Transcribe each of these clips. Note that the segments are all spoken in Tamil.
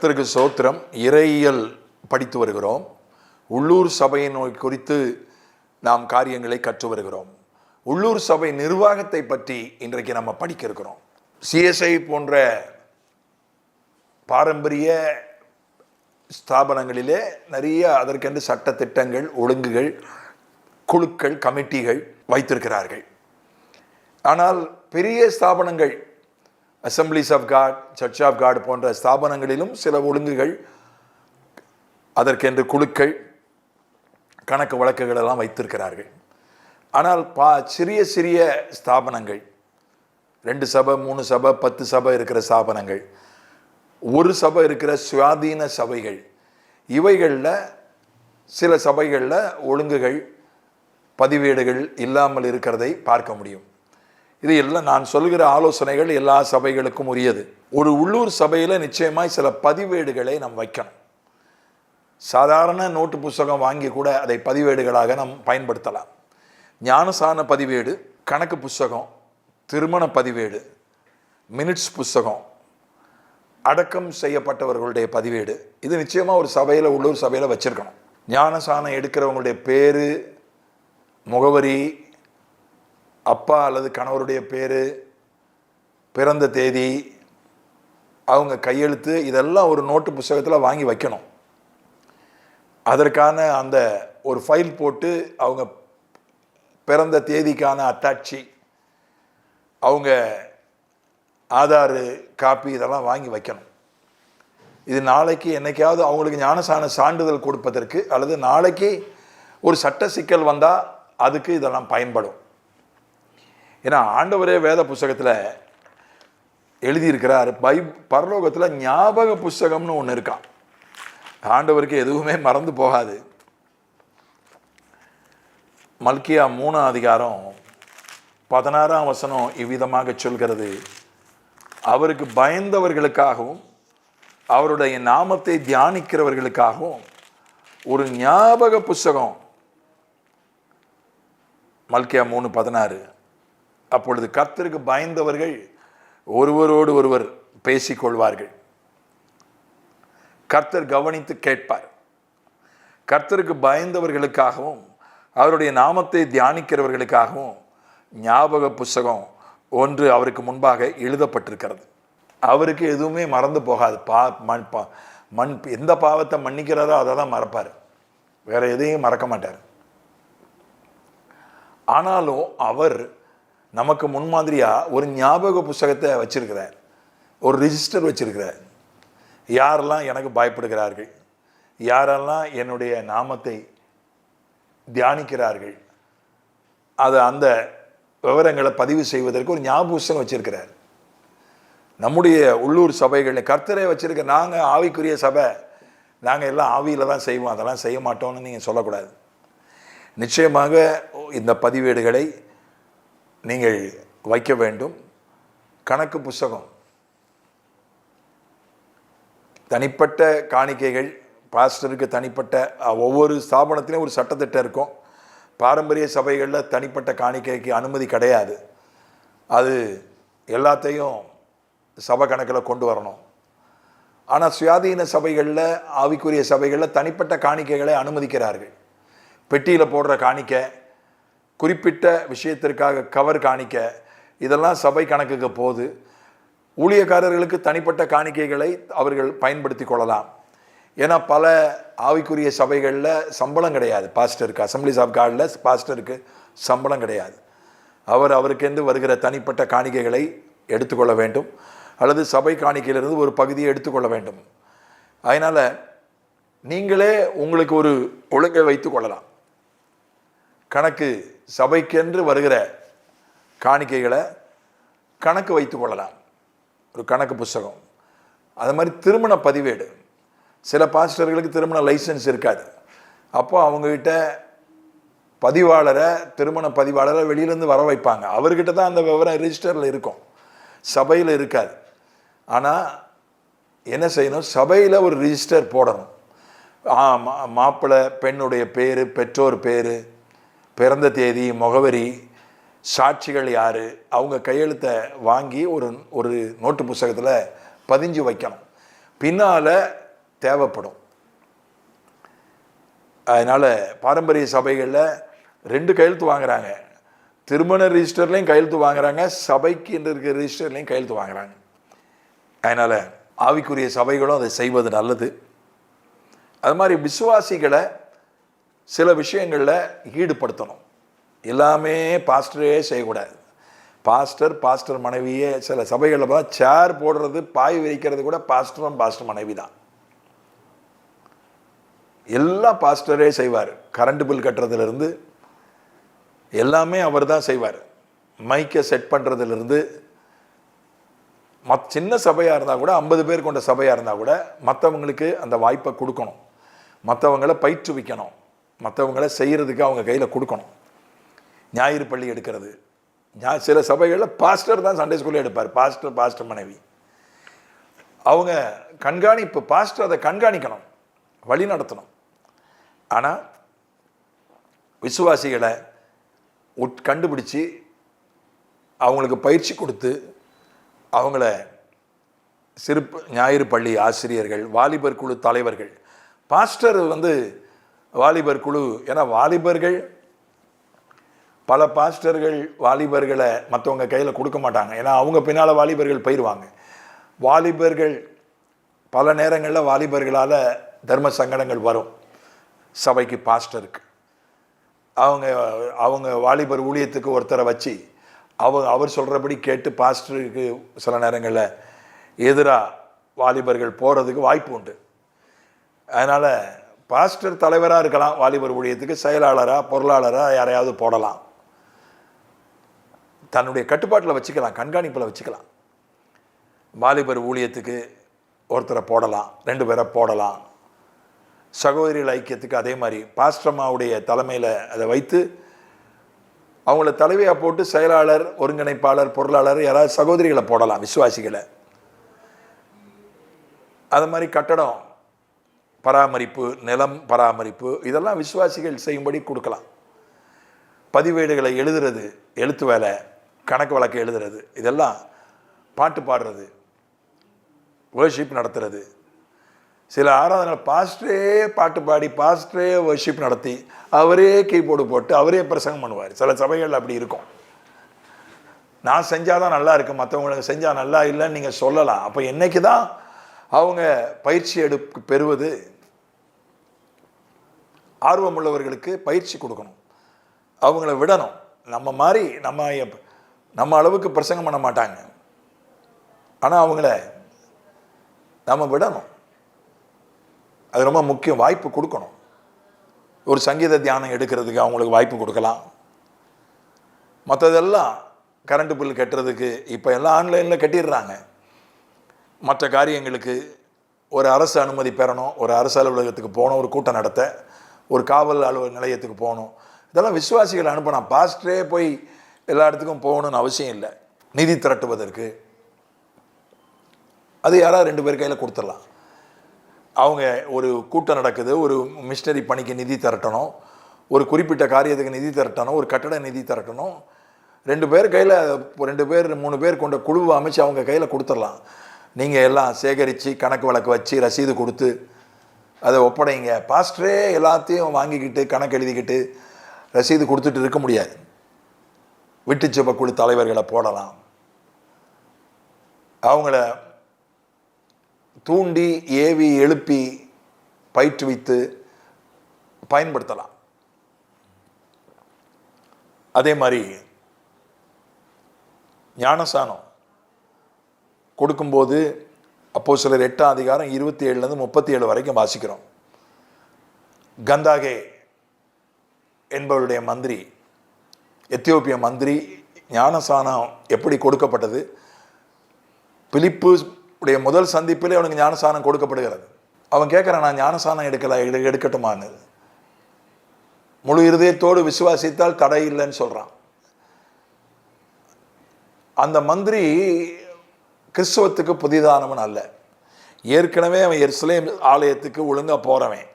கர்த்தருக்கு ஸ்தோத்திரம். இறையியல் படித்து வருகிறோம். உள்ளூர் சபையின் குறித்து நாம் காரியங்களை கற்று வருகிறோம். உள்ளூர் சபை நிர்வாகத்தை பற்றி இன்றைக்கு நம்ம படிக்க இருக்கிறோம். சிஎஸ்ஐ போன்ற பாரம்பரிய ஸ்தாபனங்களிலே நிறைய அதற்கென்று சட்ட திட்டங்கள், ஒழுங்குகள், குழுக்கள், கமிட்டிகள் வைத்திருக்கிறார்கள். ஆனால் பெரிய ஸ்தாபனங்கள், assemblies of God, church of God போன்ற ஸ்தாபனங்களிலும் சில ஒழுங்குகள், அதற்கென்று குழுக்கள், கணக்கு வழக்குகள் எல்லாம் வைத்திருக்கிறார்கள். ஆனால் சிறிய சிறிய ஸ்தாபனங்கள், 2 சபை, 3 சபை, 10 சபை இருக்கிற ஸ்தாபனங்கள், 1 சபை இருக்கிற சுயாதீன சபைகள், இவைகளில் சில சபைகளில் ஒழுங்குகள், பதிவேடுகள் இல்லாமல் இருக்கிறதை பார்க்க முடியும். இது எல்லாம் நான் சொல்கிற ஆலோசனைகள் எல்லா சபைகளுக்கும் உரியது. ஒரு உள்ளூர் சபையில் நிச்சயமாய் சில பதிவேடுகளை நாம் வைக்கணும். சாதாரண நோட்டு புத்தகம் வாங்கி கூட அதை பதிவேடுகளாக நாம் பயன்படுத்தலாம். ஞானசான பதிவேடு, கணக்கு புத்தகம், திருமண பதிவேடு, மினிட்ஸ் புத்தகம், அடக்கம் செய்யப்பட்டவர்களுடைய பதிவேடு, இது நிச்சயமாக ஒரு சபையில், உள்ளூர் சபையில் வச்சுருக்கணும். ஞானசானம் எடுக்கிறவங்களுடைய பேர், முகவரி, அப்பா அல்லது கணவருடைய பேர், பிறந்த தேதி, அவங்க கையெழுத்து, இதெல்லாம் ஒரு நோட்டு புத்தகத்தில் வாங்கி வைக்கணும். அதற்கான அந்த ஒரு ஃபைல் போட்டு அவங்க பிறந்த தேதிக்கான அத்தாட்சி, அவங்க ஆதார் காப்பி, இதெல்லாம் வாங்கி வைக்கணும். இது நாளைக்கு என்னைக்காவது அவங்களுக்கு ஞானசான சான்றிதழ் கொடுப்பதற்கு அல்லது நாளைக்கு ஒரு சட்ட சிக்கல் வந்தால் அதுக்கு இதெல்லாம் பயன்படும். ஏன்னா ஆண்டவரே வேத புஸ்தகத்தில் எழுதியிருக்கிறார், பரலோகத்தில் ஞாபக புஸ்தகம்னு ஒன்று இருக்கான். ஆண்டவருக்கு எதுவுமே மறந்து போகாது. மல்கியா 3ஆம் அதிகாரம் 16ஆம் வசனம் இவ்விதமாக சொல்கிறது, அவருக்கு பயந்தவர்களுக்காகவும் அவருடைய நாமத்தை தியானிக்கிறவர்களுக்காகவும் ஒரு ஞாபக புஸ்தகம். மல்கியா 3:16. அப்பொழுது கர்த்தருக்கு பயந்தவர்கள் ஒருவரோடு ஒருவர் பேசிக்கொள்வார்கள். கர்த்தர் கவனித்து கேட்பார். கர்த்தருக்கு பயந்தவர்களுக்காகவும் அவருடைய நாமத்தை தியானிக்கிறவர்களுக்காகவும் ஞாபக புஸ்தகம் ஒன்று அவருக்கு முன்பாக எழுதப்பட்டிருக்கிறது. அவருக்கு எதுவுமே மறந்து போகாது. எந்த பாவத்தை மன்னிக்கிறாரோ அதை தான் மறப்பார், வேற எதையும் மறக்க மாட்டார். ஆனாலும் அவர் நமக்கு முன்மாதிரியாக ஒரு ஞாபக புஸ்தகத்தை வச்சிருக்கிறார், ஒரு ரிஜிஸ்டர் வச்சிருக்கிறார். யாரெல்லாம் எனக்கு பயப்படுகிறார்கள், யாரெல்லாம் என்னுடைய நாமத்தை தியானிக்கிறார்கள், அதை அந்த விவரங்களை பதிவு செய்வதற்கு ஒரு ஞாபக புஸ்தகம் வச்சிருக்கிறார். நம்முடைய உள்ளூர் சபைகளில் கர்த்தரை வச்சிருக்க, நாங்கள் ஆவிக்குரிய சபை, நாங்கள் எல்லாம் ஆவியில் தான் செய்வோம், அதெல்லாம் செய்ய மாட்டோம்னு நீங்கள் சொல்லக்கூடாது. நிச்சயமாக இந்த பதிவேடுகளை நீங்கள் வைக்க வேண்டும். கணக்கு புஸ்தகம், தனிப்பட்ட காணிக்கைகள், பாஸ்டருக்கு தனிப்பட்ட, ஒவ்வொரு ஸ்தாபனத்திலையும் ஒரு சட்டத்திட்டம் இருக்கும். பாரம்பரிய சபைகளில் தனிப்பட்ட காணிக்கைக்கு அனுமதி கிடையாது. அது எல்லாத்தையும் சபை கணக்கில் கொண்டு வரணும். ஆனால் சுயாதீன சபைகளில், ஆவிக்குரிய சபைகளில் தனிப்பட்ட காணிக்கைகளை அனுமதிக்கிறார்கள். பெட்டியில் போடுற காணிக்கை, குறிப்பிட்ட விஷயத்திற்காக கவர் காணிக்கை, இதெல்லாம் சபை கணக்குக்கு போகுது. ஊழியக்காரர்களுக்கு தனிப்பட்ட காணிக்கைகளை அவர்கள் பயன்படுத்தி கொள்ளலாம். ஏன்னா பல ஆவிக்குரிய சபைகளில் சம்பளம் கிடையாது பாஸ்டருக்கு. அசம்பிளிஸ் ஆஃப் காடில் பாஸ்டருக்கு சம்பளம் கிடையாது. அவருக்கென்று வருகிற தனிப்பட்ட காணிக்கைகளை எடுத்துக்கொள்ள வேண்டும், அல்லது சபை காணிக்கையிலிருந்து ஒரு பகுதியை எடுத்துக்கொள்ள வேண்டும். அதனால் நீங்களே உங்களுக்கு ஒரு ஒழுங்கை வைத்து கொள்ளலாம். கணக்கு, சபைக்கென்று வருகிற காணிக்கைகளை கணக்கு வைத்து கொள்ளலாம், ஒரு கணக்கு புஸ்தகம். அது மாதிரி திருமண பதிவேடு, சில பாஸ்டர்களுக்கு திருமண லைசன்ஸ் இருக்காது. அப்போ அவங்ககிட்ட பதிவாளரை, திருமண பதிவாளரை வெளியிலேருந்து வர வைப்பாங்க. அவர்கிட்ட தான் அந்த விவரம் ரிஜிஸ்டரில் இருக்கும், சபையில் இருக்காது. ஆனால் என்ன செய்யணும், சபையில் ஒரு ரிஜிஸ்டர் போடணும். மாப்பிள்ளை பெண்ணுடைய பேர், பெற்றோர் பேர், பிறந்த தேதி, முகவரி, சாட்சிகள் யார், அவங்க கையெழுத்தை வாங்கி ஒரு நோட்டு புத்தகத்தில் பதிஞ்சு வைக்கணும். பின்னால் தேவைப்படும். அதனால் பாரம்பரிய சபைகளில் 2 கையெழுத்து வாங்குறாங்க. திருமண ரிஜிஸ்டர்லையும் கையெழுத்து வாங்குறாங்க, சபைக்கு என்று இருக்கிற ரிஜிஸ்டர்லையும் கையெழுத்து வாங்குறாங்க. அதனால் ஆவிக்குரிய சபைகளும் அதை செய்வது நல்லது. அது மாதிரி விசுவாசிகளை சில விஷயங்களில் ஈடுபடுத்தணும். எல்லாமே பாஸ்டரே செய்யக்கூடாது. பாஸ்டர் மனைவியே சில சபைகளில் பார்த்தா சேர் போடுறது, பாய் விரிக்கிறது கூட பாஸ்டர் மனைவி தான். எல்லாம் பாஸ்டரே செய்வார். கரண்ட் பில் கட்டுறதுலேருந்து எல்லாமே அவர் தான் செய்வார். மைக்கை செட் பண்ணுறதுலேருந்து சின்ன சபையாக இருந்தால் கூட 50 பேர் கொண்ட சபையாக இருந்தால் கூட மற்றவங்களுக்கு அந்த வாய்ப்பை கொடுக்கணும், மற்றவங்களை பயிற்றுவிக்கணும், மற்றவங்களை செய்கிறதுக்கு அவங்க கையில் கொடுக்கணும். ஞாயிறு பள்ளி எடுக்கிறது, சில சபைகளில் பாஸ்டர் தான் சண்டே ஸ்கூலில் எடுப்பார். பாஸ்டர் மனைவி அவங்க கண்காணிப்பு, பாஸ்டர் அதை கண்காணிக்கணும், வழி நடத்தணும். ஆனால் விசுவாசிகளை கண்டுபிடிச்சி அவங்களுக்கு பயிற்சி கொடுத்து அவங்கள ஞாயிறு பள்ளி ஆசிரியர்கள், வாலிபர் குழு தலைவர்கள், பாஸ்டர் வாலிபர் குழு, ஏன்னா வாலிபர்கள் பல பாஸ்டர்கள் வாலிபர்களை மற்றவங்க கையில் கொடுக்க மாட்டாங்க. ஏன்னா அவங்க பின்னால் வாலிபர்கள் போயிடுவாங்க. வாலிபர்கள் பல நேரங்களில் வாலிபர்களால் தர்ம சங்கடங்கள் வரும் சபைக்கு, பாஸ்டருக்கு. அவங்க வாலிபர் ஊழியத்துக்கு ஒருத்தரை வச்சு அவர் சொல்கிறபடி கேட்டு பாஸ்டருக்கு சில நேரங்களில் எதிராக வாலிபர்கள் போகிறதுக்கு வாய்ப்பு உண்டு. அதனால் பாஸ்டர் தலைவராக இருக்கலாம், வாலிபர் ஊழியத்துக்கு செயலாளராக பொருளாளராக யாரையாவது போடலாம், தன்னுடைய கட்டுப்பாட்டில் வச்சுக்கலாம், கண்காணிப்பில் வச்சுக்கலாம். வாலிபர் ஊழியத்துக்கு ஒருத்தரை போடலாம், 2 பேரை போடலாம். சகோதரிகள் ஐக்கியத்துக்கு அதே மாதிரி பாஸ்டர்மாவுடைய தலைமையில் அதை வைத்து அவங்கள தலைவையாக போட்டு செயலாளர், ஒருங்கிணைப்பாளர், பொருளாளர் யாராவது சகோதரிகளை போடலாம், விசுவாசிகளை. அது மாதிரி கட்டடம் பராமரிப்பு, நிலம் பராமரிப்பு, இதெல்லாம் விசுவாசிகள் செய்யும்படி கொடுக்கலாம். பதிவேடுகளை எழுதுறது, எழுத்து வேலை, கணக்கு வழக்கு எழுதுறது, இதெல்லாம் பாட்டு பாடுறது, வர்ஷிப் நடத்துறது. சில ஆராதனை பாஸ்டரே பாட்டு பாடி, பாஸ்டரே வர்ஷிப் நடத்தி, அவரே கீபோர்டு போட்டு அவரே பிரசங்கம் பண்ணுவார். சில சபைகள் அப்படி இருக்கும். நான் செஞ்சால் தான் நல்லா இருக்கு, மற்றவங்களுக்கு செஞ்சால் நல்லா இல்லைன்னு நீங்கள் சொல்லலாம். அப்போ என்னைக்கு தான் அவங்க பயிற்சி பெறுவது? ஆர்வம் உள்ளவர்களுக்கு பயிற்சி கொடுக்கணும், அவங்கள விடணும். நம்ம மாதிரி நம்ம அளவுக்கு பிரசங்கம் பண்ண மாட்டாங்க, ஆனால் அவங்கள நம்ம விடணும். அது ரொம்ப முக்கியம். வாய்ப்பு கொடுக்கணும். ஒரு சங்கீத தியானம் எடுக்கிறதுக்கு அவங்களுக்கு வாய்ப்பு கொடுக்கலாம். மற்றதெல்லாம் கரண்ட் பில் கட்டுறதுக்கு இப்போ எல்லாம் ஆன்லைனில் கட்டிடுறாங்க. மற்ற காரியங்களுக்கு ஒரு அரசு அனுமதி பெறணும், ஒரு அரசு அலுவலகத்துக்கு போகணும், ஒரு கூட்டம் நடத்த, ஒரு காவல் நிலையத்துக்கு போகணும். இதெல்லாம் விசுவாசிகள் அனுப்பணும். பாஸ்டரே போய் எல்லா இடத்துக்கும் போகணும்னு அவசியம் இல்லை. நிதி திரட்டுவதற்கு அது யாராவது 2 பேர் கையில் கொடுத்துடலாம். அவங்க ஒரு கூட்டம் நடக்குது, ஒரு மிஷனரி பணிக்கு நிதி திரட்டணும், ஒரு குறிப்பிட்ட காரியத்துக்கு நிதி திரட்டணும், ஒரு கட்டட நிதி திரட்டணும். 2 பேர் கையில் 2 பேர் 3 பேர் கொண்ட குழுவை அமைச்சு அவங்க கையில் கொடுத்துடலாம். நீங்கள் எல்லாம் சேகரித்து கணக்கு வழக்கு வச்சு ரசீது கொடுத்து அதை ஒப்படைங்க. பாஸ்டரே எல்லாத்தையும் வாங்கிக்கிட்டு கணக்கு எழுதிக்கிட்டு ரசீது கொடுத்துட்டு இருக்க முடியாது. விட்டுச்செப குழு தலைவர்களை போடலாம். அவங்கள தூண்டி ஏவி எழுப்பி பயிற்றுவித்து பயன்படுத்தலாம். அதே மாதிரி ஞானசானம் கொடுக்கும்போது அப்போஸ்தலர் 8ஆம் அதிகாரம் 27 37 வரைக்கும் வாசிக்கிறோம். கந்தாகே என்பவருடைய மந்திரி, எத்தியோப்பிய மந்திரி, ஞானசானம் எப்படி கொடுக்கப்பட்டது? பிலிப்பு உடைய முதல் சந்திப்பிலே அவனுக்கு ஞானசானம் கொடுக்கப்படுகிறது. அவன் கேட்குறான், நான் ஞானசானம் எடுக்கட்டுமான்னு. முழு இருதயத்தோடு விசுவாசித்தால் தடை இல்லைன்னு சொல்கிறான். அந்த மந்திரி கிறிஸ்துவத்துக்கு புதிதானவன் அல்ல. ஏற்கனவே அவன் எருசலேம் ஆலயத்துக்கு ஒழுங்காக போகிறவன்.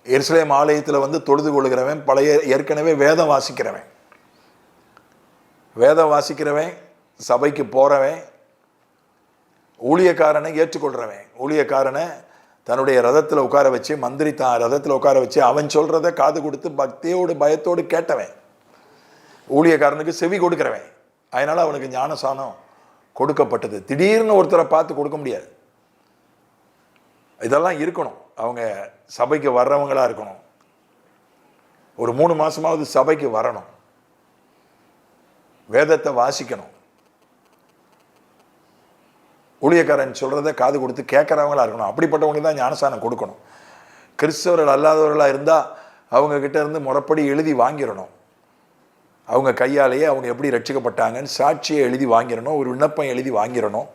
எருசலேம் ஆலயத்தில் தொழுது கொள்கிறவன், ஏற்கனவே வேதம் வாசிக்கிறவன், சபைக்கு போகிறவன். ஊழியக்காரனை ஏற்றுக்கொள்றவன், ஊழியக்காரனை தன்னுடைய ரதத்தில் உட்கார வச்சு, மந்திரி தான் ரதத்தில் உட்கார வச்சு அவன் சொல்றத காது கொடுத்து பக்தியோடு பயத்தோடு கேட்டவன், ஊழியக்காரனுக்கு செவி கொடுக்கிறவன். அதனால அவனுக்கு ஞானசானம் கொடுக்கப்பட்டது. திடீர்னு ஒருத்தரை பார்த்து கொடுக்க முடியாது. இதெல்லாம் இருக்கணும். அவங்க சபைக்கு வர்றவங்களா இருக்கணும். ஒரு 3 மாசமாவது சபைக்கு வரணும், வேதத்தை வாசிக்கணும், ஊழியக்காரன் சொல்றதை காது கொடுத்து கேட்கறவங்களா இருக்கணும். அப்படிப்பட்டவங்களுக்கு தான் ஞானசானம் கொடுக்கணும். கிறிஸ்தவர்கள் அல்லாதவர்களாக இருந்தால் அவங்க கிட்ட இருந்து முறைப்படி எழுதி வாங்கிடணும். அவங்க கையாலேயே அவங்க எப்படி ரட்சிக்கப்பட்டாங்கன்னு சாட்சியை எழுதி வாங்கிடணும், ஒரு விண்ணப்பம் எழுதி வாங்கிடணும்.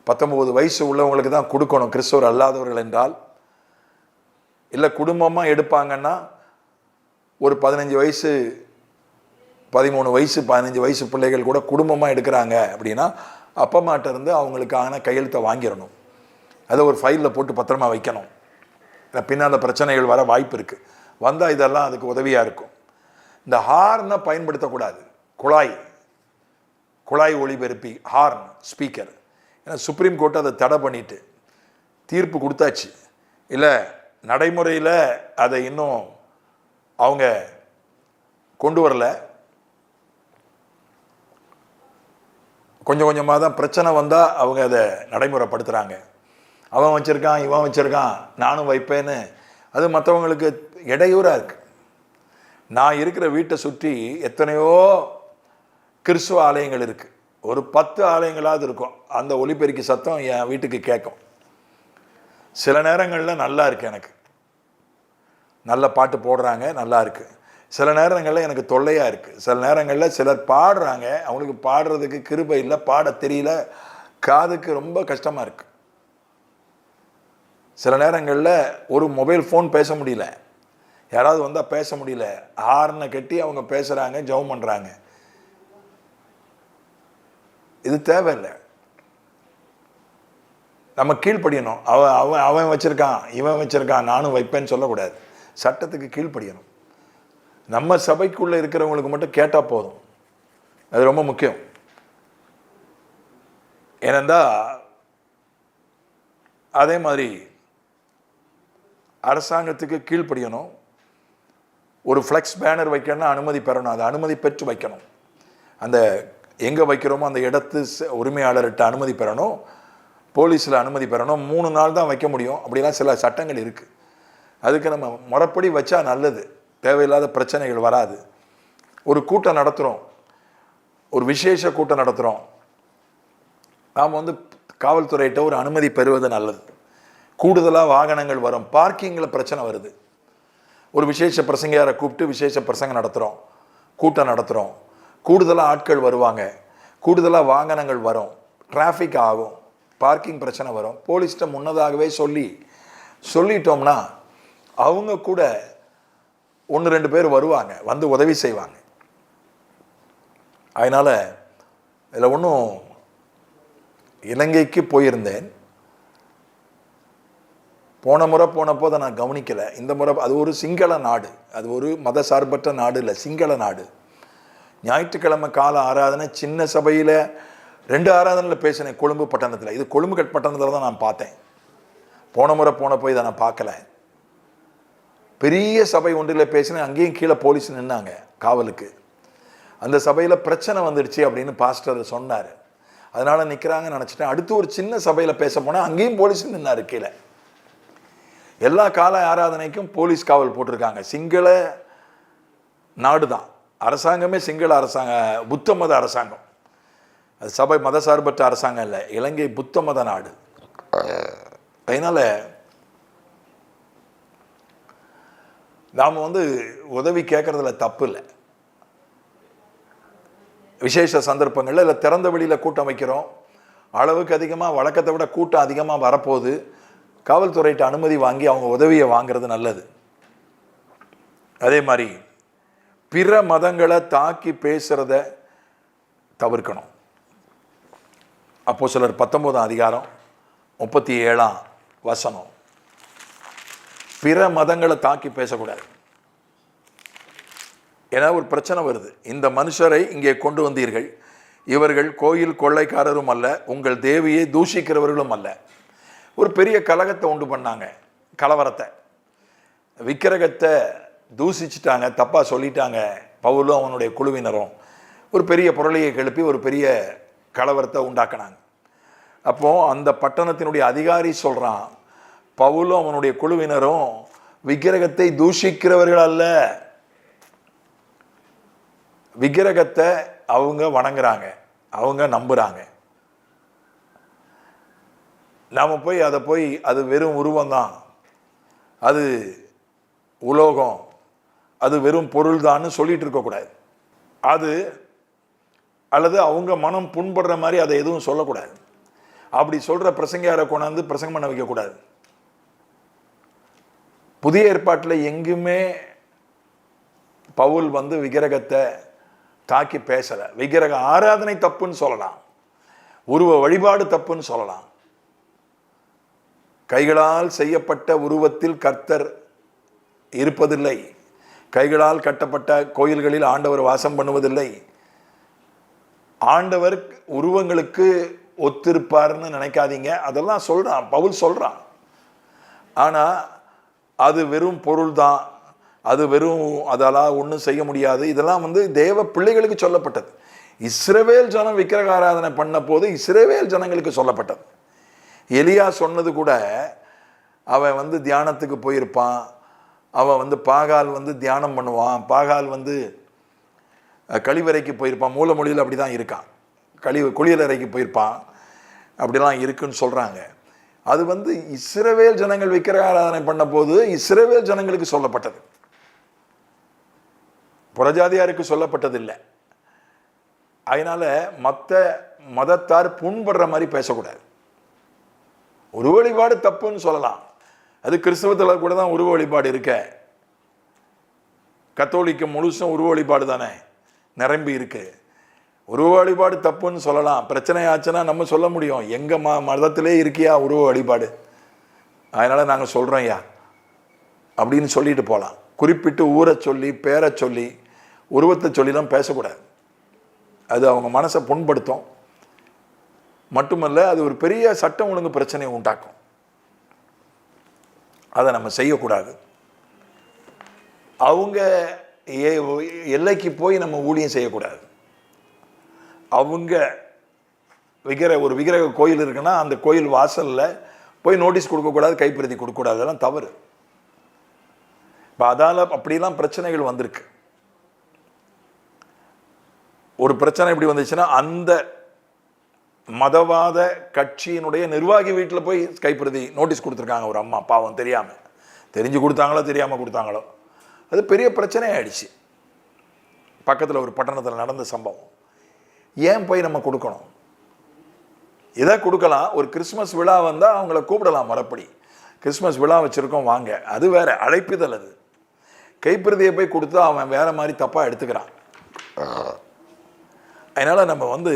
19 வயசு உள்ளவங்களுக்கு தான் கொடுக்கணும் கிறிஸ்தவர் அல்லாதவர்கள் என்றால். இல்லை குடும்பமாக எடுப்பாங்கன்னா ஒரு 15 வயசு 13 வயசு 15 வயசு பிள்ளைகள் கூட குடும்பமாக எடுக்கிறாங்க அப்படின்னா அப்பா அம்மாட்ட இருந்து அவங்களுக்கான கையெழுத்தை வாங்கிடணும். அதை ஒரு ஃபைலில் போட்டு பத்திரமா வைக்கணும். பின்னால் பிரச்சனைகள் வர வாய்ப்பு இருக்குது. வந்தால் இதெல்லாம் அதுக்கு உதவியாக இருக்கும். இந்த ஹார்னை பயன்படுத்தக்கூடாது. குழாய் ஒளிபெருப்பி ஹார்ன் ஸ்பீக்கர். ஏன்னா சுப்ரீம் கோர்ட் அதை தடை பண்ணிட்டு தீர்ப்பு கொடுத்தாச்சு. இல்லை நடைமுறையில் அதை இன்னும் அவங்க கொண்டு வரல. கொஞ்சம் கொஞ்சமாக தான் பிரச்சனை வந்தால் அவங்க அதை நடைமுறைப்படுத்துகிறாங்க. அவன் வச்சுருக்கான், இவன் வச்சுருக்கான், நானும் வைப்பேன்னு அது மற்றவங்களுக்கு இடையூறாக இருக்குது. நான் இருக்கிற வீட்டை சுற்றி எத்தனையோ கிறிஸ்துவ ஆலயங்கள் இருக்குது. ஒரு 10 ஆலயங்களாவது இருக்கும். அந்த ஒலிபெருக்கி சத்தம் என் வீட்டுக்கு கேட்கும். சில நேரங்களில் நல்லா இருக்குது, எனக்கு நல்ல பாட்டு போடுறாங்க, நல்லா இருக்குது. சில நேரங்களில் எனக்கு தொல்லையாக இருக்குது. சில நேரங்களில் சிலர் பாடுறாங்க, அவங்களுக்கு பாடுறதுக்கு கிருபை இல்லை, பாட தெரியல, காதுக்கு ரொம்ப கஷ்டமாக இருக்குது. சில நேரங்களில் ஒரு மொபைல் ஃபோன் பேச முடியல, யாராவது வந்தால் பேச முடியல, ஹார்னை கட்டி அவங்க பேசுகிறாங்க, ஜெபம் பண்ணுறாங்க. இது தேவையில்லை. நம்ம கீழ்ப்படியணும். அவன் வச்சுருக்கான், இவன் வச்சுருக்கான், நானும் வைப்பேன்னு சொல்லக்கூடாது. சட்டத்துக்கு கீழ்ப்படியணும். நம்ம சபைக்குள்ளே இருக்கிறவங்களுக்கு மட்டும் கேட்டால் போதும். அது ரொம்ப முக்கியம். ஏனென்றா அதே மாதிரி அரசாங்கத்துக்கு கீழ்ப்படியணும். ஒரு ஃப்ளெக்ஸ் பேனர் வைக்கணும்னா அனுமதி பெறணும். அதை அனுமதி பெற்று வைக்கணும். அந்த எங்கே வைக்கிறோமோ அந்த இடத்து உரிமையாளர்கிட்ட அனுமதி பெறணும், போலீஸில் அனுமதி பெறணும். 3 நாள் தான் வைக்க முடியும். அப்படிலாம் சில சட்டங்கள் இருக்குது. அதுக்கு நம்ம முறைப்படி வச்சா நல்லது. தேவையில்லாத பிரச்சனைகள் வராது. ஒரு கூட்டம் நடத்துகிறோம், ஒரு விசேஷ கூட்டம் நடத்துகிறோம், நாம் காவல்துறையிட்ட ஒரு அனுமதி பெறுவது நல்லது. கூடுதலாக வாகனங்கள் வரும், பார்க்கிங்கில் பிரச்சனை வருது. ஒரு விசேஷ பிரசங்கையாரை கூப்பிட்டு விசேஷ பிரசங்கம் நடத்துகிறோம், கூட்டம் நடத்துகிறோம், கூடுதலாக ஆட்கள் வருவாங்க, கூடுதலாக வாகனங்கள் வரும், டிராஃபிக் ஆகும், பார்க்கிங் பிரச்சனை வரும். போலீஸ்கிட்ட முன்னதாகவே சொல்லிட்டோம்னா அவங்க கூட 1-2 பேர் வருவாங்க, வந்து உதவி செய்வாங்க. அதனால் இதில் ஒன்றும் இலங்கைக்கு போயிருந்தேன். போன முறை போனப்போ அதை நான் கவனிக்கலை. இந்த முறை அது ஒரு சிங்கள நாடு, அது ஒரு மத சார்பற்ற நாடு இல்லை, சிங்கள நாடு. ஞாயிற்றுக்கிழமை கால ஆராதனை சின்ன சபையில் 2 ஆராதனையில் பேசினேன், கொழும்பு பட்டணத்தில். இது கொழும்பு பட்டணத்தில் தான் நான் பார்த்தேன். போன முறை போனப்போ இதை நான் பார்க்கல. பெரிய சபை ஒன்றில் பேசினேன், அங்கேயும் கீழே போலீஸ் நின்னாங்க காவலுக்கு. அந்த சபையில் பிரச்சனை வந்துடுச்சு அப்படின்னு பாஸ்டர் சொன்னார். அதனால் நிற்கிறாங்கன்னு நினச்சிட்டேன். அடுத்து ஒரு சின்ன சபையில் பேச போனால் அங்கேயும் போலீஸ் நின்னார் கீழே. எல்லா கால ஆராதனைக்கும் போலீஸ் காவல் போட்டிருக்காங்க. சிங்கள நாடு தான், அரசாங்கமே சிங்கள அரசாங்கம், புத்த மத அரசாங்கம். அது சபை மத சார்பற்ற அரசாங்கம் இல்லை, இலங்கை புத்த மத நாடு. அதனால் நாம் உதவி கேட்குறதுல தப்பு இல்லை. விசேஷ சந்தர்ப்பங்களில் இல்லை திறந்த வெளியில் கூட்டம் வைக்கிறோம், அளவுக்கு அதிகமாக வழக்கத்தை விட கூட்டம் அதிகமாக வரப்போகுது, காவல்துறையிட்ட அனுமதி வாங்கி அவங்க உதவியை வாங்கிறது நல்லது. அதே மாதிரி பிற மதங்களை தாக்கி பேசுகிறத தவிர்க்கணும். அப்போஸ்தலர் 19ஆம் அதிகாரம் 37ஆம் வசனம். பிற மதங்களை தாக்கி பேசக்கூடாது. ஏன்னா ஒரு பிரச்சனை வருது. இந்த மனுஷரை இங்கே கொண்டு வந்தீர்கள், இவர்கள் கோயில் கொள்ளைக்காரரும் அல்ல, உங்கள் தேவியை தூஷிக்கிறவர்களும் அல்ல. ஒரு பெரிய கலகத்தை உண்டு பண்ணாங்க, கலவரத்தை. விக்கிரகத்தை தூசிச்சிட்டாங்க, தப்பா சொல்லிட்டாங்க. பவுலும் அவனுடைய குழுவினரும் ஒரு பெரிய புரளியை எழுப்பி ஒரு பெரிய கலவரத்தை உண்டாக்குனாங்க. அப்போ அந்த பட்டணத்தினுடைய அதிகாரி சொல்றான், பவுலும் அவனுடைய குழுவினரும் விக்கிரகத்தை தூஷிக்கிறவர்கள் அல்ல, விக்கிரகத்தை அவங்க வணங்குறாங்க, அவங்க நம்புறாங்க. நாம போய் அதை போய் அது வெறும் உருவம்தான், அது உலோகம், அது வெறும் பொருள் தான் சொல்லிட்டு இருக்கக்கூடாது. அது அல்லது அவங்க மனம் புண்படுற மாதிரி அதை எதுவும் சொல்லக்கூடாது. அப்படி சொல்ற பிரசங்கியாரை கொண்டாந்து பிரசங்கம் பண்ண வைக்கக்கூடாது. புதிய ஏற்பாட்டில் எங்குமே பவுல் விக்கிரகத்தை தாக்கி பேசல. விக்கிரக ஆராதனை தப்புன்னு சொல்லலாம், உருவ வழிபாடு தப்புன்னு சொல்லலாம். கைகளால் செய்யப்பட்ட உருவத்தில் கர்த்தர் இருப்பதில்லை. கைகளால் கட்டப்பட்ட கோயில்களில் ஆண்டவர் வாசம் பண்ணுவதில்லை. ஆண்டவர் உருவங்களுக்கு ஒத்திருப்பார்னு நினைக்காதீங்க. அதெல்லாம் சொல்றான், பவுல் சொல்றான். ஆனா அது வெறும் பொருள் தான், அது வெறும் அதெல்லாம் ஒன்றும் செய்ய முடியாது. இதெல்லாம் தேவ பிள்ளைகளுக்கு சொல்லப்பட்டது. இஸ்ரவேல் ஜனம் விக்கிரக ஆராதனை பண்ண போது இஸ்ரவேல் ஜனங்களுக்கு சொல்லப்பட்டது. எலியா சொன்னது கூட, அவன் தியானத்துக்கு போயிருப்பான், அவன் பாகால் தியானம் பண்ணுவான், பாகால் கழிவறைக்கு போயிருப்பான். மூல மொழியில் அப்படி தான் இருக்கான், குளியலறைக்கு போயிருப்பான், அப்படிலாம் இருக்குன்னு சொல்றாங்க. அது இஸ்ரவேல் ஜனங்கள் விக்கிரக ஆராதனை பண்ண போது இஸ்ரவேல் ஜனங்களுக்கு சொல்லப்பட்டது, புறஜாதியாருக்கு சொல்லப்பட்டது இல்லை. அதனால மற்ற மதத்தார் புண்படுற மாதிரி பேசக்கூடாது. உருவ வழிபாடு தப்புன்னு சொல்லலாம். அது கிறிஸ்தவத்தில் கூட தான் உருவ வழிபாடு இருக்க. கத்தோலிக்க முழுசும் உருவ வழிபாடு தானே நிரம்பி இருக்கு. உருவ வழிபாடு தப்புன்னு சொல்லலாம். பிரச்சனை ஆச்சுன்னா நம்ம சொல்ல முடியும், எங்க மதத்திலே இருக்கியா உருவ வழிபாடு, அதனால நாங்கள் சொல்றோம் ஐயா அப்படின்னு சொல்லிட்டு போகலாம். குறிப்பிட்டு ஊரை சொல்லி பேரை சொல்லி உருவத்தை சொல்லிலாம் பேசக்கூடாது. அது அவங்க மனசை புண்படுத்தும். மட்டுமல்ல, அது ஒரு பெரிய சட்டம் ஒழுங்கு பிரச்சனையை உண்டாக்கும். அதை நம்ம செய்யக்கூடாது. அவங்க எல்லைக்கு போய் நம்ம ஊழியம் செய்யக்கூடாது. அவங்க ஒரு விக்கிரக கோயில் இருக்குன்னா அந்த கோயில் வாசல்ல போய் நோட்டீஸ் கொடுக்கக்கூடாது, கைப்பிரதி கொடுக்கக்கூடாது. அதெல்லாம் தவறு. இப்போ அதால அப்படிலாம் பிரச்சனைகள் வந்திருக்கு. ஒரு பிரச்சனை எப்படி வந்துச்சுன்னா, அந்த மதவாத கட்சியினுடைய நிர்வாகி வீட்டில் போய் கைப்பிரதி நோட்டீஸ் கொடுத்துருக்காங்க. ஒரு அம்மா பாவம் தெரியாம, தெரிஞ்சு கொடுத்தாங்களோ தெரியாம கொடுத்தாங்களோ, அது பெரிய பிரச்சனை ஆயிடுச்சு. பக்கத்தில் ஒரு பட்டணத்தில் நடந்த சம்பவம். ஏன் போய் நம்ம கொடுக்கணும்? இதை கொடுக்கலாம். ஒரு கிறிஸ்மஸ் விழா வந்தால் அவங்கள கூப்பிடலாம், மறுபடி கிறிஸ்மஸ் விழா வச்சிருக்கோம் வாங்க, அது வேற அழைப்புதல். அது கைப்பிரதியை போய் கொடுத்தா அவன் வேற மாதிரி தப்பாக எடுத்துக்கிறான். அதனால நம்ம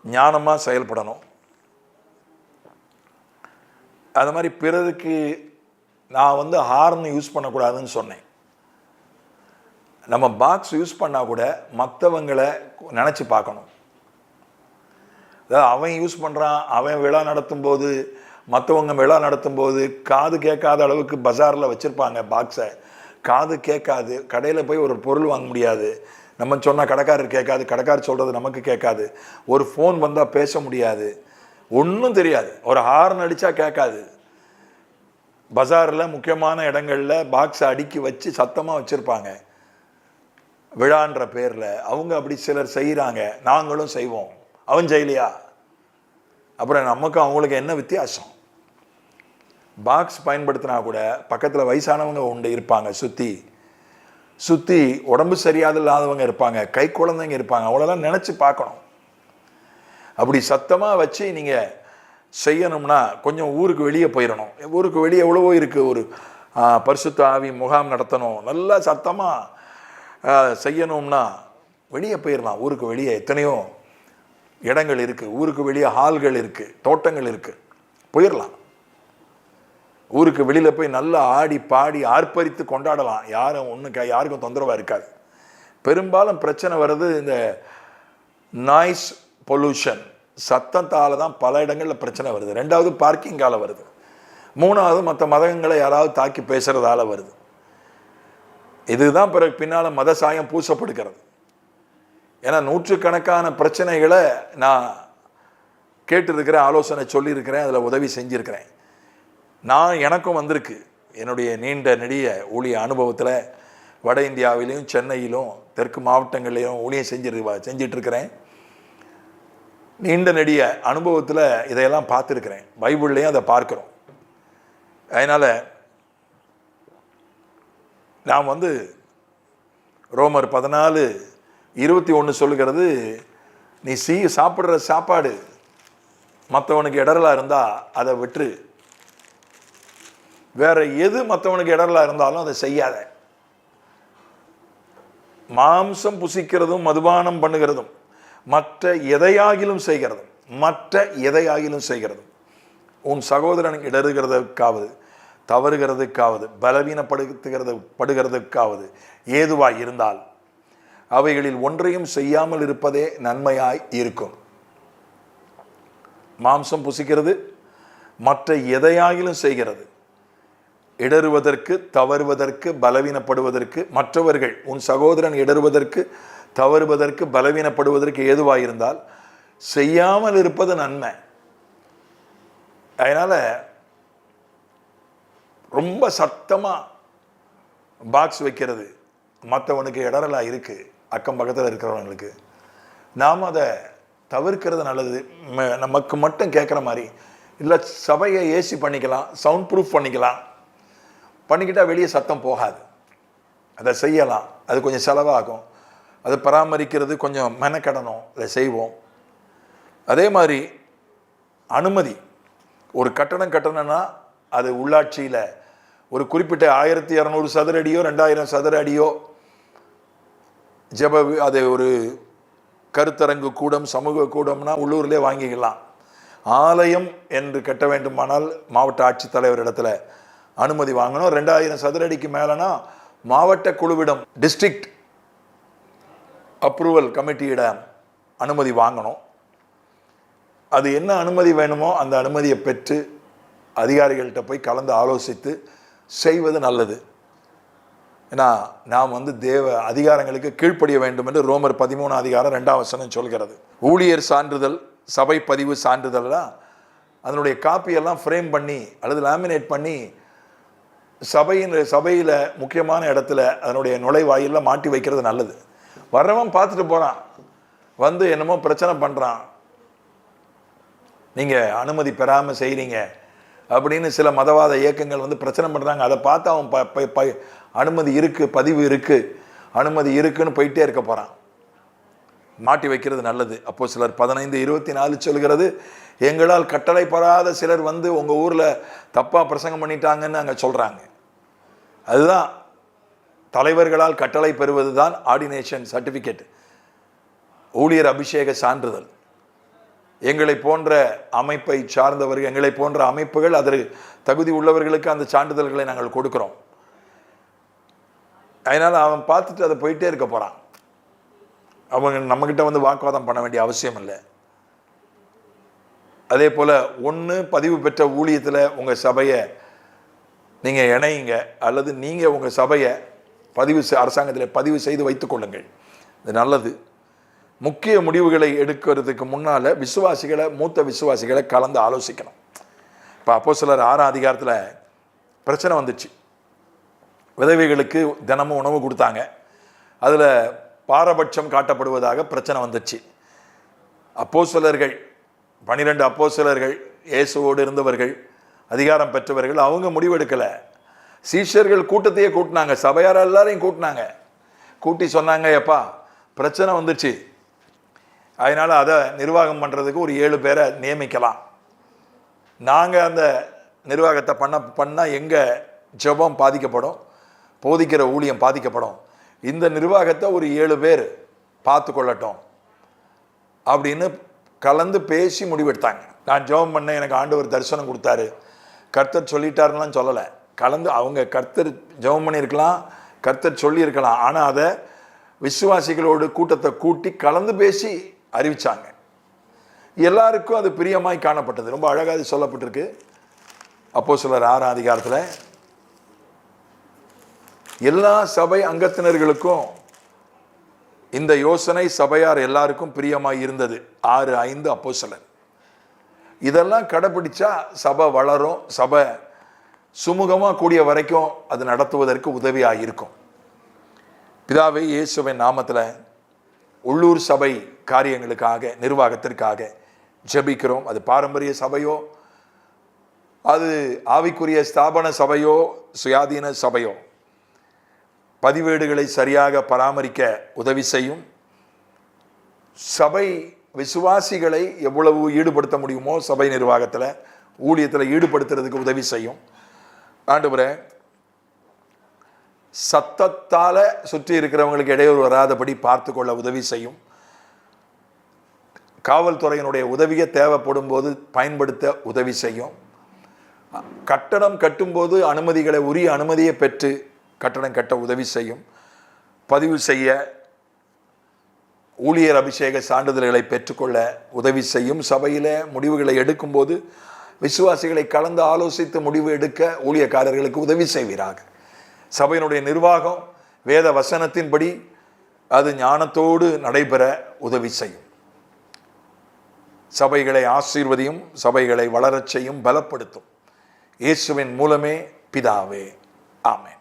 ஞானமாக செயல்படணும். அது மாதிரி பிறருக்கு நான் ஹார்ன் யூஸ் பண்ணக்கூடாதுன்னு சொன்னேன். நம்ம பாக்ஸ் யூஸ் பண்ணால் கூட மற்றவங்களை நினச்சி பார்க்கணும். அதாவது அவன் யூஸ் பண்ணுறான், அவன் விழா நடத்தும் போது, மற்றவங்க விழா நடத்தும் போது காது கேட்காத அளவுக்கு பஜாரில் வச்சுருப்பாங்க பாக்ஸை. காது கேட்காது, கடையில் போய் ஒரு பொருள் வாங்க முடியாது. நம்ம சொன்னால் கடைக்காரர் கேட்காது, கடைக்காரர் சொல்கிறது நமக்கு கேட்காது. ஒரு ஃபோன் வந்தால் பேச முடியாது, ஒன்றும் தெரியாது. ஒரு ஹார்ன் அடித்தா கேட்காது. பஜாரில் முக்கியமான இடங்களில் பாக்ஸை அடுக்கி வச்சு சத்தமாக வச்சுருப்பாங்க விழான்ற பேரில். அவங்க அப்படி சிலர் செய்கிறாங்க, நாங்களும் செய்வோம். அவன் செய்யலையா? அப்புறம் நமக்கும் அவங்களுக்கு என்ன வித்தியாசம்? பாக்ஸ் பயன்படுத்தினா கூட பக்கத்தில் வயசானவங்க உண்டு இருப்பாங்க, சுற்றி உடம்பு சரியாது இல்லாதவங்க இருப்பாங்க, கை குழந்தைங்க இருப்பாங்க. அவங்களெல்லாம் நினச்சி பார்க்கணும். அப்படி சத்தமாக வச்சு நீங்கள் செய்யணும்னா கொஞ்சம் ஊருக்கு வெளியே போயிடணும். ஊருக்கு வெளியே எவ்வளவோ இருக்குது. ஒரு பரிசுத்த ஆவி முகாம் நடத்தணும், நல்லா சத்தமாக செய்யணும்னா வெளியே போயிடலாம். ஊருக்கு வெளியே எத்தனையோ இடங்கள் இருக்குது. ஊருக்கு வெளியே ஹால்கள் இருக்குது, தோட்டங்கள் இருக்குது, போயிடலாம். ஊருக்கு வெளியில் போய் நல்லா ஆடி பாடி ஆர்ப்பரித்து கொண்டாடலாம். யாருக்கும் தொந்தரவாக இருக்காது. பெரும்பாலும் பிரச்சனை வர்றது இந்த நாய்ஸ் பொல்யூஷன், சத்தத்தால் தான் பல இடங்களில் பிரச்சனை வருது. ரெண்டாவது பார்க்கிங்கால வருது. மூணாவது மற்ற மதங்களை யாராவது தாக்கி பேசுறதால வருது. இதுதான் பிறகு பின்னால் மத சாயம் பூசப்படுகிறது. ஏன்னா நூற்றுக்கணக்கான பிரச்சனைகளை நான் கேட்டிருக்கிறேன், ஆலோசனை சொல்லியிருக்கிறேன், அதில் உதவி செஞ்சுருக்கிறேன். எனக்கும் வந்திருக்கு. என்னுடைய நீண்ட நெடிய ஊழிய அனுபவத்தில் வட இந்தியாவிலையும் சென்னையிலும் தெற்கு மாவட்டங்கள்லையும் ஊழியம் செஞ்சிட்ருக்கிறேன். நீண்ட நெடிய அனுபவத்தில் இதையெல்லாம் பார்த்துருக்கிறேன். பைபிள்லேயும் அதை பார்க்குறோம். அதனால் நாம் ரோமர் 14:21 சொல்லுகிறது, நீ சாப்பிட்ற சாப்பாடு மற்றவனுக்கு இடரலா இருந்தால் அதை விட்டு, வேற எது மற்றவனுக்கு இடரலா இருந்தாலும் அதை செய்யாத. மாம்சம் புசிக்கிறதும் மதுபானம் பண்ணுகிறதும் மற்ற எதையாகிலும் செய்கிறதும் உன் சகோதரன் இடறுகிறதுக்காவது தவறுகிறதுக்காவது படுகிறதுக்காவது ஏதுவாய் இருந்தால் அவைகளில் ஒன்றையும் செய்யாமல் இருப்பதே நன்மையாய் இருக்கும். மாம்சம் புசிக்கிறது, மற்ற எதையாகிலும் செய்கிறது, இடறுவதற்கு தவறுவதற்கு பலவீனப்படுவதற்கு, மற்றவர்கள் உன் சகோதரன் இடறுவதற்கு தவறுவதற்கு பலவீனப்படுவதற்கு ஏதுவாயிருந்தால் செய்யாமல் இருப்பது நன்மை. அதனால ரொம்ப சத்தமாக பாக்ஸ் வைக்கிறது மற்றவனுக்கு இடரலா இருக்கு, அக்கம் பக்கத்தில் இருக்கிறவங்களுக்கு, நாம் அதை தவிர்க்கிறது நல்லது. நமக்கு மட்டும் கேட்குற மாதிரி இல்லை, சபையை ஏசி பண்ணிக்கலாம், சவுண்ட் ப்ரூஃப் பண்ணிக்கிட்டால் வெளியே சத்தம் போகாது. அதை செய்யலாம். அது கொஞ்சம் செலவாகும், அதை பராமரிக்கிறது கொஞ்சம் மெனக்கடணும், அதை செய்வோம். அதே மாதிரி அனுமதி, ஒரு கட்டடம் கட்டணும்னா அது உள்ளாட்சியில் ஒரு குறிப்பிட்ட 1200 சதுர அடியோ 2000 சதுர அடியோ அது ஒரு கருத்தரங்கு கூடம் சமூக கூடம்னா உள்ளூர்லேயே வாங்கிக்கலாம். ஆலயம் என்று கட்ட வேண்டுமானால் மாவட்ட ஆட்சித்தலைவர் இடத்துல அனுமதி வாங்கணும். 2000 சதுர அடிக்கு மேலனா மாவட்ட குழுவிடம் டிஸ்ட்ரிக்ட் அப்ரூவல் கமிட்டியிடம் அனுமதி வாங்கணும். அது என்ன அனுமதி வேணுமோ அந்த அனுமதியை பெற்று அதிகாரிகள்கிட்ட போய் கலந்து ஆலோசித்து செய்வது நல்லது. ஏன்னா நாம் தேவ அதிகாரங்களுக்கு கீழ்ப்படிய வேண்டும் என்று ரோமர் 13:2 சொல்கிறது. ஊழியர் சான்றிதழ், சபை பதிவு சான்றிதழ்லாம் அதனுடைய காப்பியெல்லாம் ஃப்ரேம் பண்ணி அல்லது லேமினேட் பண்ணி சபையில் முக்கியமான இடத்துல அதனுடைய நுழைவாயிலில் மாட்டி வைக்கிறது நல்லது. வர்றவன் பார்த்துட்டு போகிறான், என்னமோ பிரச்சனை பண்ணுறான், நீங்கள் அனுமதி பெறாமல் செய்கிறீங்க அப்படின்னு சில மதவாத இயக்கங்கள் பிரச்சனை பண்ணுறாங்க. அதை பார்த்து அவன் அனுமதி இருக்குது, பதிவு இருக்குது, அனுமதி இருக்குன்னு போயிட்டே இருக்க போகிறான். மாட்டி வைக்கிறது நல்லது. அப்போஸ்தலர் 15:24 சொல்கிறது, எங்களால் கட்டளை பெறாத சிலர் உங்கள் ஊரில் தப்பாக பிரசங்கம் பண்ணிட்டாங்கன்னு அங்கே சொல்கிறாங்க. அதுதான் தலைவர்களால் கட்டளை பெறுவது தான் ஆர்டினேஷன் சர்டிஃபிகேட், ஊழியர் அபிஷேக சான்றிதழ். எங்களை போன்ற அமைப்பை சார்ந்தவர்கள், எங்களை போன்ற அமைப்புகள் அதற்கு தகுதி உள்ளவர்களுக்கு அந்த சான்றிதழ்களை நாங்கள் கொடுக்கிறோம். அதனால் அவன் பார்த்துட்டு அதை போயிட்டே இருக்க போகிறான். அவங்க நம்மக்கிட்ட வாக்குவாதம் பண்ண வேண்டிய அவசியம் இல்லை. அதே போல் பதிவு பெற்ற ஊழியத்தில் உங்கள் சபையை நீங்கள் இணையுங்க, அல்லது நீங்கள் உங்கள் சபையை அரசாங்கத்தில் பதிவு செய்து வைத்துக் கொள்ளுங்கள். இது நல்லது. முக்கிய முடிவுகளை எடுக்கிறதுக்கு முன்னால் மூத்த விசுவாசிகளை கலந்து ஆலோசிக்கணும். இப்போ அப்போஸ்தலர் 6 பிரச்சனை வந்துச்சு. விதவைகளுக்கு தினமும் உணவு கொடுத்தாங்க, அதில் பாரபட்சம் காட்டப்படுவதாக பிரச்சனை வந்துச்சு. அப்போஸ்தலர்கள் 12 அப்போஸ்தலர்கள் இயேசுவோடு இருந்தவர்கள், அதிகாரம் பெற்றவர்கள், அவங்க முடிவெடுக்கலை. சீஷர்கள் கூட்டத்தையே கூட்டினாங்க, சபையார் எல்லாரையும் கூட்டினாங்க. கூட்டி சொன்னாங்க, எப்பா பிரச்சனை வந்துச்சு, அதனால் அதை நிர்வாகம் பண்ணுறதுக்கு ஒரு 7 பேரை நியமிக்கலாம். நாங்கள் அந்த நிர்வாகத்தை பண்ணால் எங்கள் ஜெபம் பாதிக்கப்படும், போதிக்கிற ஊழியம் பாதிக்கப்படும். இந்த நிர்வாகத்தை ஒரு 7 பேர் பார்த்து கொள்ளட்டும் அப்படின்னு கலந்து பேசி முடிவெடுத்தாங்க. நான் ஜெபம் பண்ணேன், எனக்கு ஆண்டவர் தரிசனம் கொடுத்தாரு, கர்த்தர் சொல்லிட்டாருலாம் சொல்லலை. அவங்க கர்த்தர் ஜெபம் பண்ணியிருக்கலாம், கர்த்தர் சொல்லியிருக்கலாம். ஆனால் அதை விசுவாசிகளோடு கூட்டத்தை கூட்டி கலந்து பேசி அறிவிச்சாங்க. எல்லாருக்கும் அது பிரியமாய் காணப்பட்டது. ரொம்ப அழகாக சொல்லப்பட்டிருக்கு அப்போஸ்தலர் 6ஆம் அதிகாரத்தில். எல்லா சபை அங்கத்தினர்களுக்கும் இந்த யோசனை சபையார் எல்லாருக்கும் பிரியமாய் இருந்தது. 6:5 அப்போஸ்தலர். இதெல்லாம் கடைபிடிச்சா சபை வளரும், சபை சுமூகமா கூடிய வரைக்கும் அது நடத்துவதற்கு உதவியாக இருக்கும். பிதாவே, இயேசுவின் நாமத்தில் உள்ளூர் சபை காரியங்களுக்காக, நிர்வாகத்திற்காக ஜெபிக்கிறோம். அது பாரம்பரிய சபையோ, அது ஆவிக்குரிய ஸ்தாபன சபையோ, சுயாதீன சபையோ, பதிவேடுகளை சரியாக பராமரிக்க உதவி செய்யும். சபை விசுவாசிகளை எவ்வளவு ஈடுபடுத்த முடியுமோ சபை நிர்வாகத்தில், ஊழியத்தில் ஈடுபடுத்துறதுக்கு உதவி செய்யும். ஆண்டவரே, சத்தத்தால் சுற்றி இருக்கிறவங்களுக்கு இடையூறு வராதபடி பார்த்து கொள்ள உதவி செய்யும். காவல்துறையினுடைய உதவியை தேவைப்படும் போது பயன்படுத்த உதவி செய்யும். கட்டடம் கட்டும்போது அனுமதிகளை, உரிய அனுமதியை பெற்று கட்டடம் கட்ட உதவி செய்யும். பதிவு செய்ய, ஊழியர் அபிஷேக சான்றிதழ்களை பெற்றுக்கொள்ள உதவி செய்யும். சபையில் முடிவுகளை எடுக்கும்போது விசுவாசிகளை கலந்து ஆலோசித்து முடிவு எடுக்க ஊழியக்காரர்களுக்கு உதவி செய்வீராக. சபையினுடைய நிர்வாகம் வேத வசனத்தின்படி அது ஞானத்தோடு நடைபெற உதவி செய்யும். சபைகளை ஆசீர்வதியும், சபைகளை வளரச் செய்யும், பலப்படுத்தும். இயேசுவின் மூலமே பிதாவே, ஆமென்.